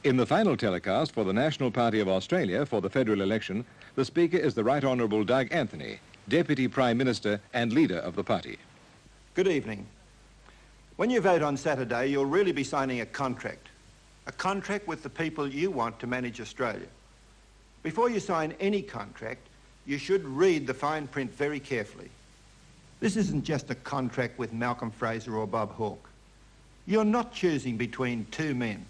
In the final telecast for the National Party of Australia for the federal election, the Speaker is the Right Honourable Doug Anthony, Deputy Prime Minister and leader of the party. Good evening. When you vote on Saturday, you'll really be signing a contract with the people you want to manage Australia. Before you sign any contract, you should read the fine print very carefully. This isn't just a contract with Malcolm Fraser or Bob Hawke. You're not choosing between two men,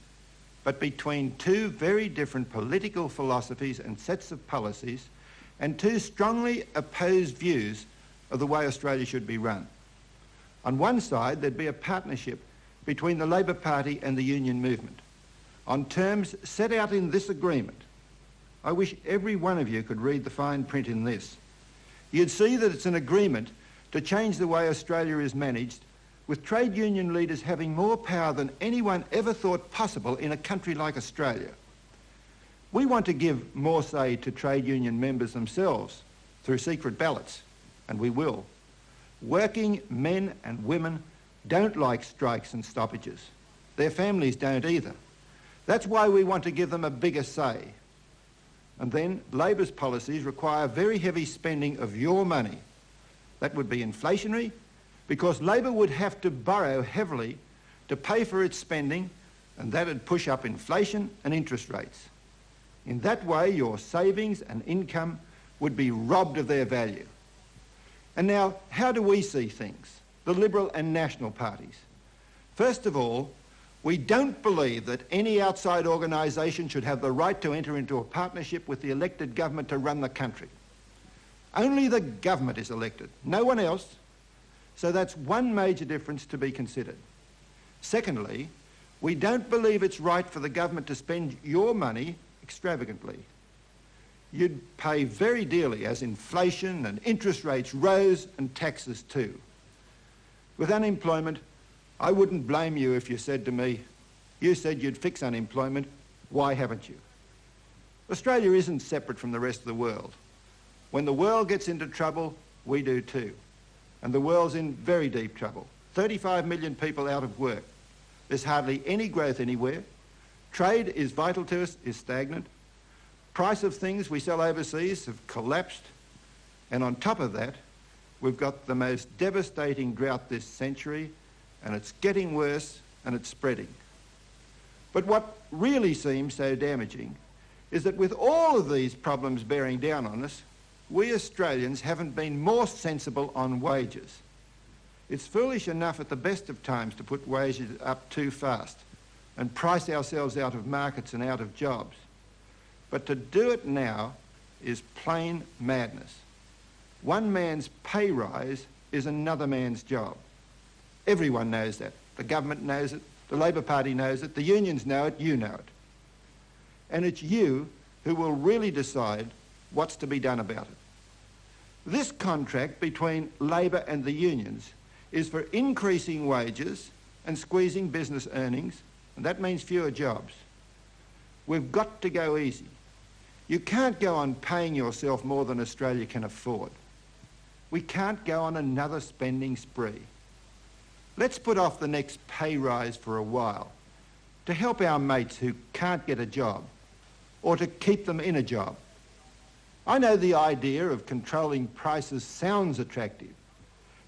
but between two very different political philosophies and sets of policies and two strongly opposed views of the way Australia should be run. On one side, there'd be a partnership between the Labor Party and the union movement on terms set out in this agreement. I wish every one of you could read the fine print in this. You'd see that it's an agreement to change the way Australia is managed, with trade union leaders having more power than anyone ever thought possible in a country like Australia. We want to give more say to trade union members themselves through secret ballots, and we will. Working men and women don't like strikes and stoppages. Their families don't either. That's why we want to give them a bigger say. And then Labor's policies require very heavy spending of your money. That would be inflationary, because Labor would have to borrow heavily to pay for its spending, and that'd push up inflation and interest rates. In that way, your savings and income would be robbed of their value. And now, how do we see things, the Liberal and National parties? First of all, we don't believe that any outside organisation should have the right to enter into a partnership with the elected government to run the country. Only the government is elected, no one else. So that's one major difference to be considered. Secondly, we don't believe it's right for the government to spend your money extravagantly. You'd pay very dearly as inflation and interest rates rose and taxes too. With unemployment, I wouldn't blame you if you said to me, you said you'd fix unemployment, why haven't you? Australia isn't separate from the rest of the world. When the world gets into trouble, we do too. And the world's in very deep trouble. 35 million people out of work. There's hardly any growth anywhere. Trade is vital to us, is stagnant. Price of things we sell overseas have collapsed. And on top of that, we've got the most devastating drought this century, and it's getting worse and it's spreading. But what really seems so damaging is that with all of these problems bearing down on us, we Australians haven't been more sensible on wages. It's foolish enough at the best of times to put wages up too fast and price ourselves out of markets and out of jobs. But to do it now is plain madness. One man's pay rise is another man's job. Everyone knows that. The government knows it, the Labor Party knows it, the unions know it, you know it. And it's you who will really decide what's to be done about it. This contract between Labor and the unions is for increasing wages and squeezing business earnings, and that means fewer jobs. We've got to go easy. You can't go on paying yourself more than Australia can afford. We can't go on another spending spree. Let's put off the next pay rise for a while to help our mates who can't get a job or to keep them in a job. I know the idea of controlling prices sounds attractive,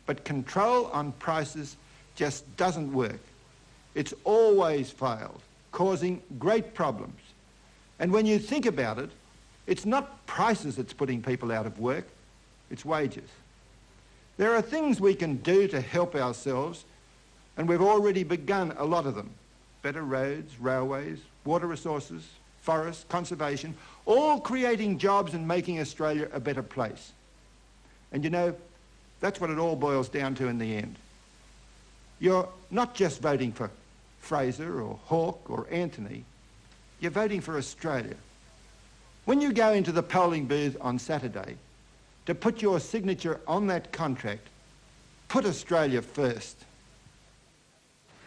but control on prices just doesn't work. It's always failed, causing great problems. And when you think about it, it's not prices that's putting people out of work, it's wages. There are things we can do to help ourselves, and we've already begun a lot of them. Better roads, railways, water resources, forests, conservation, all creating jobs and making Australia a better place. And you know, that's what it all boils down to in the end. You're not just voting for Fraser or Hawke or Anthony, you're voting for Australia. When you go into the polling booth on Saturday to put your signature on that contract, put Australia first.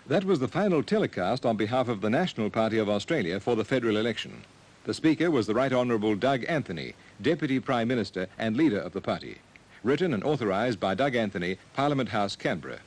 That was the final telecast on behalf of the National Party of Australia for the federal election. The Speaker was the Right Honourable Doug Anthony, Deputy Prime Minister and leader of the party. Written and authorised by Doug Anthony, Parliament House, Canberra.